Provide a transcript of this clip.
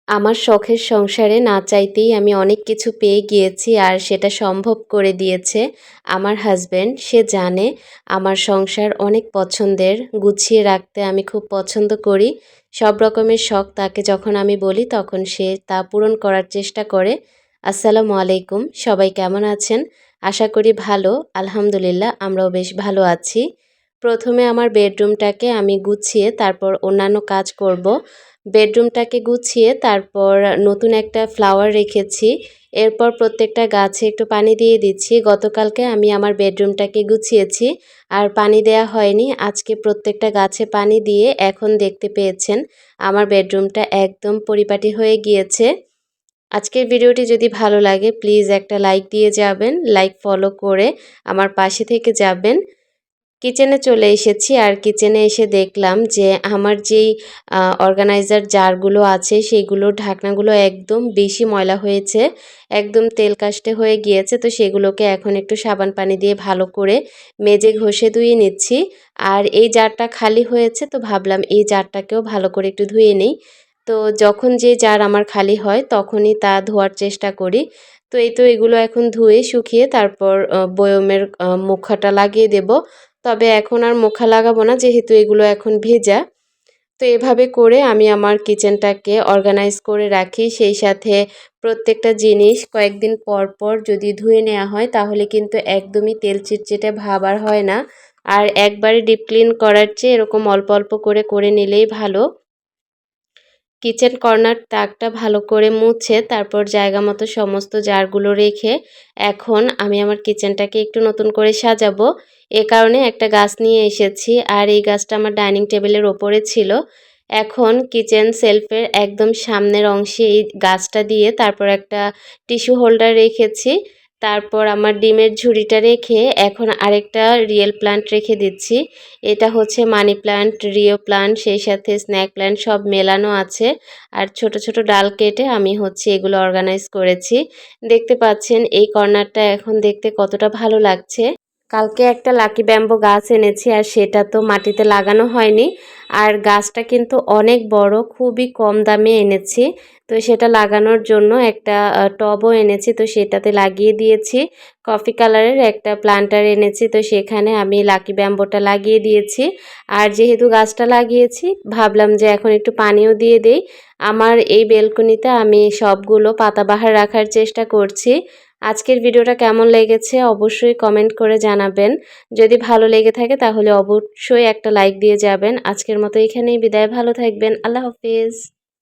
আমার শখের সংসারে না চাইতেই আমি অনেক কিছু পেয়ে গিয়েছি আর সেটা সম্ভব করে দিয়েছে আমার হাসব্যান্ড। সে জানে আমার সংসার অনেক পছন্দের, গুছিয়ে রাখতে আমি খুব পছন্দ করি। সব রকমের শখ তাকে যখন আমি বলি তখন সে তা পূরণ করার চেষ্টা করে। আসসালামু আলাইকুম, সবাই কেমন আছেন? আশা করি ভালো। আলহামদুলিল্লাহ, আমরাও বেশ ভালো আছি। প্রথমে আমার বেডরুমটাকে আমি গুছিয়ে তারপর অন্যান্য কাজ করব। বেডরুমটাকে গুছিয়ে তারপর নতুন একটা ফ্লাওয়ার রেখেছি। এরপর প্রত্যেকটা গাছে একটু পানি দিয়ে দিচ্ছি। গতকালকে আমি আমার বেডরুমটাকে গুছিয়েছি আর পানি দেয়া হয়নি। আজকে প্রত্যেকটা গাছে পানি দিয়ে এখন দেখতে পেয়েছেন আমার বেডরুমটা একদম পরিপাটি হয়ে গিয়েছে। আজকের ভিডিওটি যদি ভালো লাগে প্লিজ একটা লাইক দিয়ে যাবেন। লাইক ফলো করে আমার পাশে থেকে যাবেন। কিচেনে চলে এসেছি আর কিচেনে এসে দেখলাম যে আমার যেই অর্গানাইজার জারগুলো আছে সেইগুলোর ঢাকনাগুলো একদম বেশি ময়লা হয়েছে, একদম তেল কাস্টে হয়ে গিয়েছে। তো সেগুলোকে এখন একটু সাবান পানি দিয়ে ভালো করে মেজে ঘষে ধুয়ে নিচ্ছি। আর এই জারটা খালি হয়েছে, তো ভাবলাম এই জারটাকেও ভালো করে একটু ধুয়ে নিই। তো যখন যে জার আমার খালি হয় তখনই তা ধোয়ার চেষ্টা করি। তো এই তো এগুলো এখন ধুয়ে শুকিয়ে তারপর বয়মের মুখাটা লাগিয়ে দেব। তবে এখন আর মোখা লাগাবো না, যেহেতু এগুলো এখন ভেজা। তো এভাবে করে আমি আমার কিচেনটাকে অর্গানাইজ করে রাখি। সেই সাথে প্রত্যেকটা জিনিস কয়েকদিন পর পর যদি ধুয়ে নেওয়া হয় তাহলে কিন্তু একদমই তেল চিটচিটে ভাব আর হয় না। আর একবারে ডিপ ক্লিন করার চেয়ে এরকম অল্প অল্প করে করে নিলেই ভালো। কিচেন কর্নার তাকটা ভালো করে মুছে তারপর জায়গা মতো সমস্ত জারগুলো রেখে এখন আমি আমার কিচেনটাকে একটু নতুন করে সাজাবো। এ কারণে একটা গাছ নিয়ে এসেছি আর এই গাছটা আমার ডাইনিং টেবিলের ওপরে ছিল। এখন কিচেন সেলফের একদম সামনের অংশে এই গাছটা দিয়ে তারপর একটা টিস্যু হোল্ডার রেখেছি। তারপর আমার ডিমের ঝুড়িটা রেখে এখন আরেকটা রিয়েল প্লান্ট রেখে দিচ্ছি। এটা হচ্ছে মানি প্লান্ট, রিও প্লান্ট, সেই সাথে স্ন্যাক প্লান্ট সব মেলানো আছে। আর ছোট ছোট ডাল কেটে আমি হচ্ছে এগুলো অর্গানাইজ করেছি। দেখতে পাচ্ছেন এই কর্নারটা এখন দেখতে কতটা ভালো লাগছে। কালকে একটা লাকি ব্যাম্বো গাছ এনেছি আর সেটা তো মাটিতে লাগানো হয়নি। আর গাছটা কিন্তু অনেক বড়, খুবই কম দামে এনেছি। তো সেটা লাগানোর জন্য একটা টবও এনেছি, তো সেটাতে লাগিয়ে দিয়েছি। কফি কালারের একটা প্লান্টার এনেছি, তো সেখানে আমি লাকি ব্যাম্বোটা লাগিয়ে দিয়েছি। আর যেহেতু গাছটা লাগিয়েছি ভাবলাম যে এখন একটু পানিও দিয়ে দেই। আমার এই বেলকনিতে আমি সবগুলো পাতাবাহার রাখার চেষ্টা করছি। আজকের ভিডিওটা কেমন লেগেছে অবশ্যই কমেন্ট করে জানাবেন। যদি ভালো লেগে থাকে তাহলে অবশ্যই একটা লাইক দিয়ে যাবেন। আজকের মতো এখানেই বিদায়, ভালো থাকবেন। আল্লাহ হাফিজ।